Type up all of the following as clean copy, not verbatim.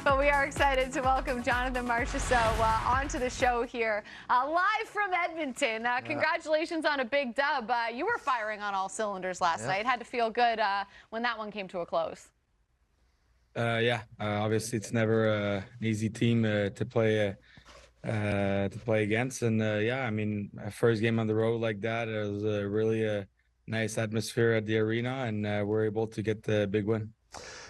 But we are excited to welcome Jonathan Marchessault onto the show here, live from Edmonton. Congratulations on a big dub. You were firing on all cylinders last night. Had to feel good when that one came to a close. Obviously it's never an easy team to play against, and I mean, first game on the road like that, it was really a nice atmosphere at the arena, and we're able to get the big win.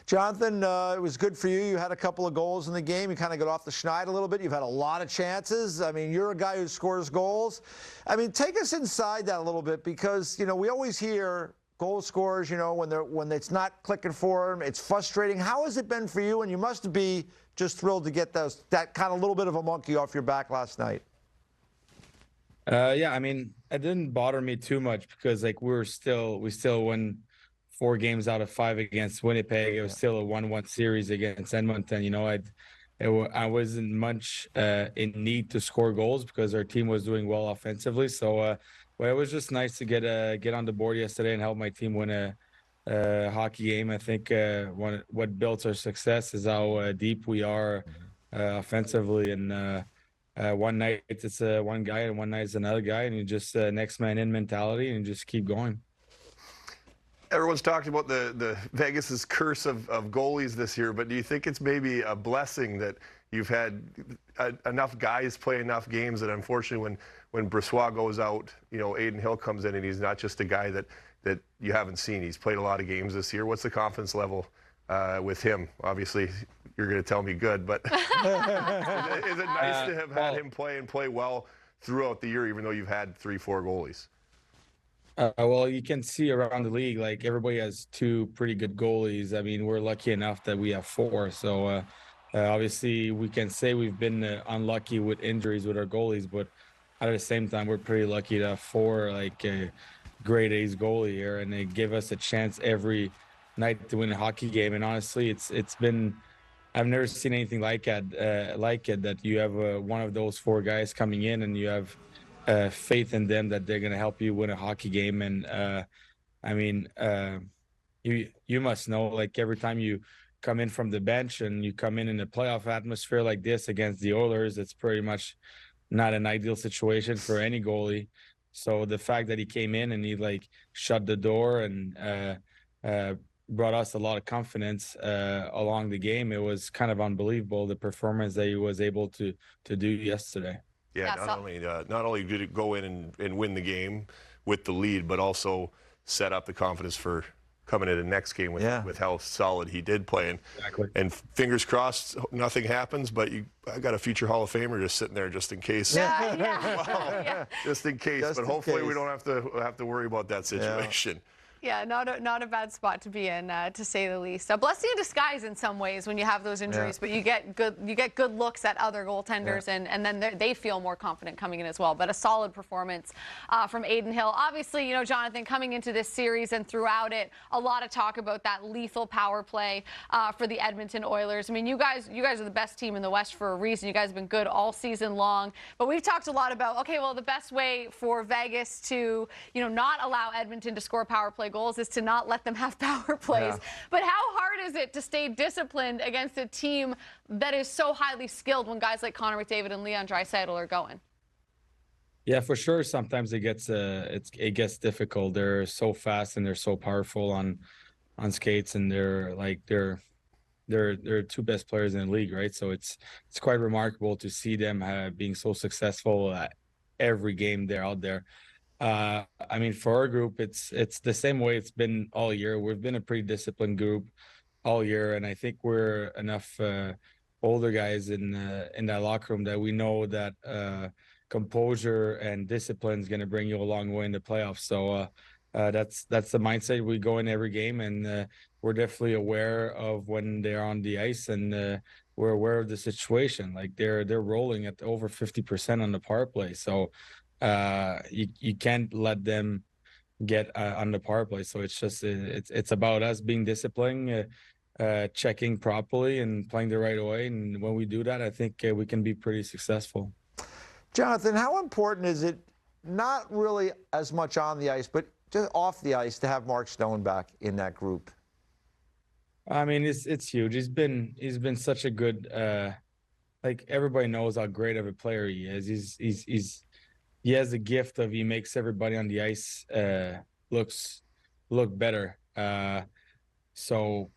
Jonathan, it was good for you. You had a couple of goals in the game. You kind of got off the schneid a little bit. You've had a lot of chances. I mean, you're a guy who scores goals. I mean, take us inside that a little bit, because, you know, we always hear goal scorers, you know, when it's not clicking for them, it's frustrating. How has it been for you? And you must be just thrilled to get that kind of little bit of a monkey off your back last night. I mean, it didn't bother me too much, because like we still won 4 games out of 5 against Winnipeg. It was still a 1-1 series against Edmonton. You know, I wasn't much in need to score goals because our team was doing well offensively. So it was just nice to get on the board yesterday and help my team win a hockey game. I think what built our success is how deep we are offensively, and one night it's one guy and one night it's another guy, and you just next man in mentality and just keep going. Everyone's talked about the Vegas's curse of goalies this year, but do you think it's maybe a blessing that you've had enough guys play enough games that, unfortunately, when Brossoit goes out, you know, Adin Hill comes in and he's not just a guy that you haven't seen. He's played a lot of games this year. What's the confidence level with him? Obviously, you're going to tell me good, but is it nice to have had him play well throughout the year, even though you've had 3-4 goalies? Well, you can see around the league, like, everybody has 2 pretty good goalies. I mean, we're lucky enough that we have 4. So obviously we can say we've been unlucky with injuries with our goalies, but at the same time, we're pretty lucky to have 4 like grade A's goalie here, and they give us a chance every night to win a hockey game. And honestly, it's been, I've never seen anything like it, that you have one of those 4 guys coming in and you have faith in them that they're going to help you win a hockey game. And I mean, you must know, like, every time you come in from the bench and you come in a playoff atmosphere like this against the Oilers, it's pretty much not an ideal situation for any goalie. So the fact that he came in and he like shut the door and brought us a lot of confidence along the game, it was kind of unbelievable, the performance that he was able to do yesterday. Yeah, not only did it go in and win the game with the lead, but also set up the confidence for coming into the next game with how solid he did play. And, exactly. And fingers crossed, nothing happens, but I got a future Hall of Famer just sitting there just in case. Just in case. But hopefully we don't have to worry about that situation. Yeah, not a bad spot to be in, to say the least. A blessing in disguise in some ways when you have those injuries, but you get good looks at other goaltenders, and then they feel more confident coming in as well. But a solid performance from Adin Hill. Obviously, you know, Jonathan, coming into this series and throughout it, a lot of talk about that lethal power play for the Edmonton Oilers. I mean, you guys are the best team in the West for a reason. You guys have been good all season long. But we've talked a lot about, okay, well, the best way for Vegas to, you know, not allow Edmonton to score power play goals is to not let them have power plays. But how hard is it to stay disciplined against a team that is so highly skilled when guys like Connor McDavid and Leon Draisaitl are going? Yeah, for sure. Sometimes it gets difficult. They're so fast and they're so powerful on skates, and they're 2 best players in the league, right? So it's quite remarkable to see them being so successful at every game they're out there. I mean, for our group, it's the same way it's been all year. We've been a pretty disciplined group all year, and I think we're enough older guys in that locker room that we know that composure and discipline is going to bring you a long way in the playoffs. So that's the mindset we go in every game, and we're definitely aware of when they're on the ice, and we're aware of the situation. Like, they're rolling at over 50% on the power play. So you can't let them get on the power play. So it's just it's about us being disciplined, checking properly and playing the right way. And when we do that, I think we can be pretty successful. Jonathan, how important is it, not really as much on the ice, but just off the ice, to have Mark Stone back in that group? I mean, it's huge. He's been such a good like everybody knows how great of a player he is. He has the gift of he makes everybody on the ice look better. So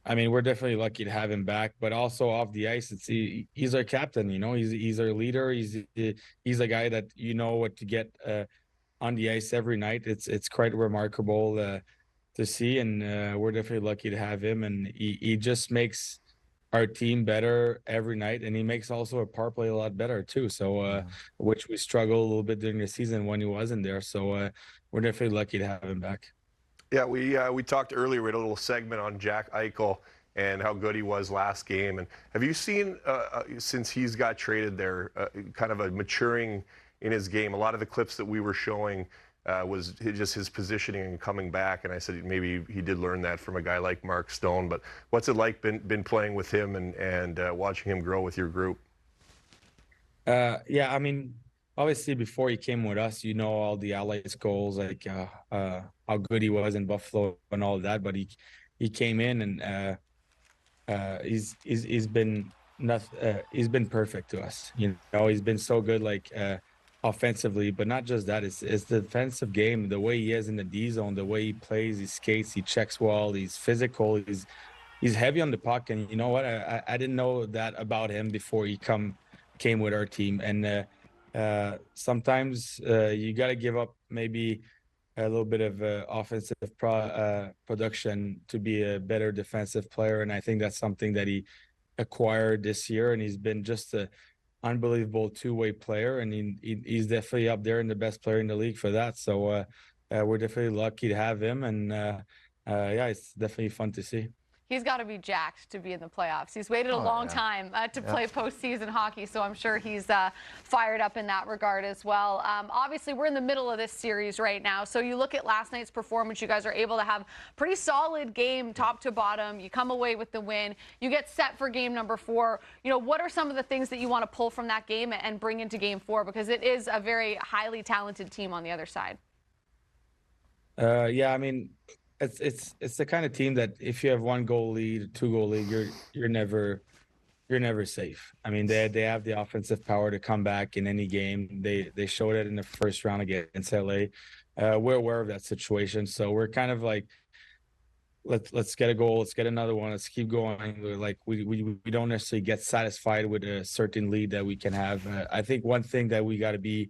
I mean, we're definitely lucky to have him back, but also off the ice, he's our captain. You know, he's our leader. He's a guy that you know what to get on the ice every night. It's quite remarkable to see, and we're definitely lucky to have him. And he just makes our team better every night, and he makes also a power play a lot better too. So, which we struggled a little bit during the season when he wasn't there. So, we're definitely lucky to have him back. Yeah, we talked earlier. We had a little segment on Jack Eichel and how good he was last game. And have you seen since he's got traded there, kind of a maturing in his game? A lot of the clips that we were showing was just his positioning and coming back. And I said maybe he did learn that from a guy like Mark Stone. But what's it like been playing with him and watching him grow with your group? Yeah, I mean, obviously before he came with us, you know, all the Allies goals, like how good he was in Buffalo and all of that. But he came in and he's been he's been perfect to us. You know, he's been so good, like offensively, but not just that. It's the defensive game, the way he is in the D zone, the way he plays, he skates, he checks well, he's physical, he's heavy on the puck. And you know what? I didn't know that about him before he came with our team. And sometimes you got to give up maybe a little bit of offensive production to be a better defensive player. And I think that's something that he acquired this year. And he's been just an unbelievable two-way player. And he's definitely up there in the best player in the league for that. So we're definitely lucky to have him. And yeah, it's definitely fun to see. He's got to be jacked to be in the playoffs. He's waited a long time to play postseason hockey, so I'm sure he's fired up in that regard as well. Obviously, we're in the middle of this series right now, so you look at last night's performance. You guys are able to have pretty solid game top to bottom. You come away with the win. You get set for game number 4. You know, what are some of the things that you want to pull from that game and bring into game 4? Because it is a very highly talented team on the other side. Yeah, I mean, it's the kind of team that if you have 1-goal lead, 2-goal lead, you're never safe. I mean, they have the offensive power to come back in any game. They showed it in the first round against LA. We're aware of that situation, so we're kind of like, let's get a goal, let's get another one, let's keep going. We're like we don't necessarily get satisfied with a certain lead that we can have. I think one thing that we got to be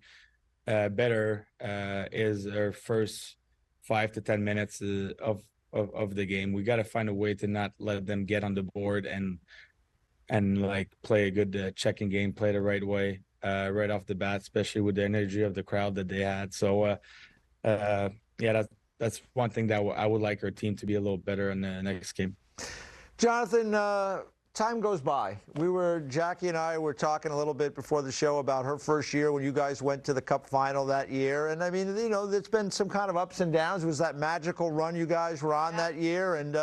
better is our first 5 to 10 minutes of the game. We got to find a way to not let them get on the board and like play a good checking game, play the right way right off the bat, especially with the energy of the crowd that they had. So yeah, that's one thing that I would like our team to be a little better in the next game. Jonathan, time goes by. Jackie and I were talking a little bit before the show about her first year when you guys went to the Cup final that year. And I mean, you know, there's been some kind of ups and downs. It was that magical run you guys were on that year. And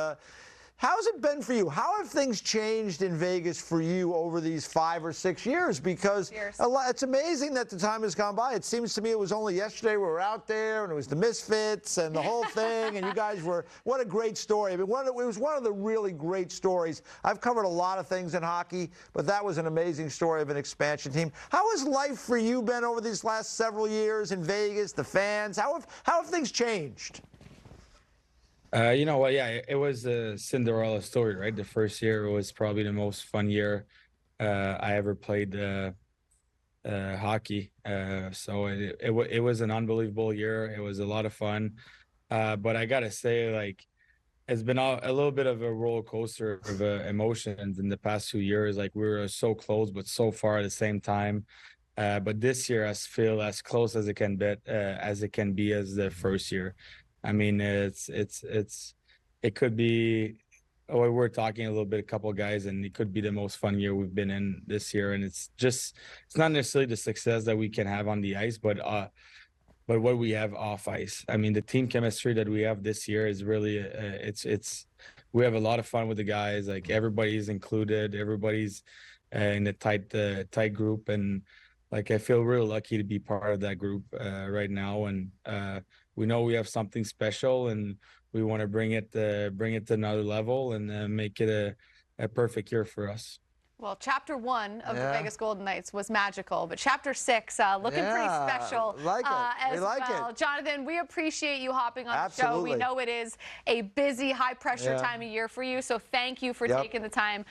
how's it been for you? How have things changed in Vegas for you over these 5 or 6 years? Because it's amazing that the time has gone by. It seems to me it was only yesterday we were out there and it was the Misfits and the whole thing. And you guys were, what a great story. I mean, it was one of the really great stories. I've covered a lot of things in hockey, but that was an amazing story of an expansion team. How has life for you been over these last several years in Vegas, the fans? How have things changed? You know what? Yeah, it was a Cinderella story, right? The first year was probably the most fun year I ever played hockey. So it was an unbelievable year. It was a lot of fun. But I gotta say, like, it's been a little bit of a roller coaster of emotions in the past 2 years. Like, we were so close, but so far at the same time. But this year, I feel as close as it can be as the first year. I mean, it could be. Oh, we're talking a little bit, a couple of guys, and it could be the most fun year we've been in this year. And it's not necessarily the success that we can have on the ice, but what we have off ice. I mean, the team chemistry that we have this year is really, we have a lot of fun with the guys. Like, everybody's included, everybody's in a tight group, and like, I feel real lucky to be part of that group right now. And we know we have something special, and we want to bring it to another level and make it a perfect year for us. Well, Chapter 1 of the Vegas Golden Knights was magical, but Chapter 6 looking pretty special as well. Jonathan, we appreciate you hopping on the show. We know it is a busy, high-pressure time of year for you, so thank you for taking the time.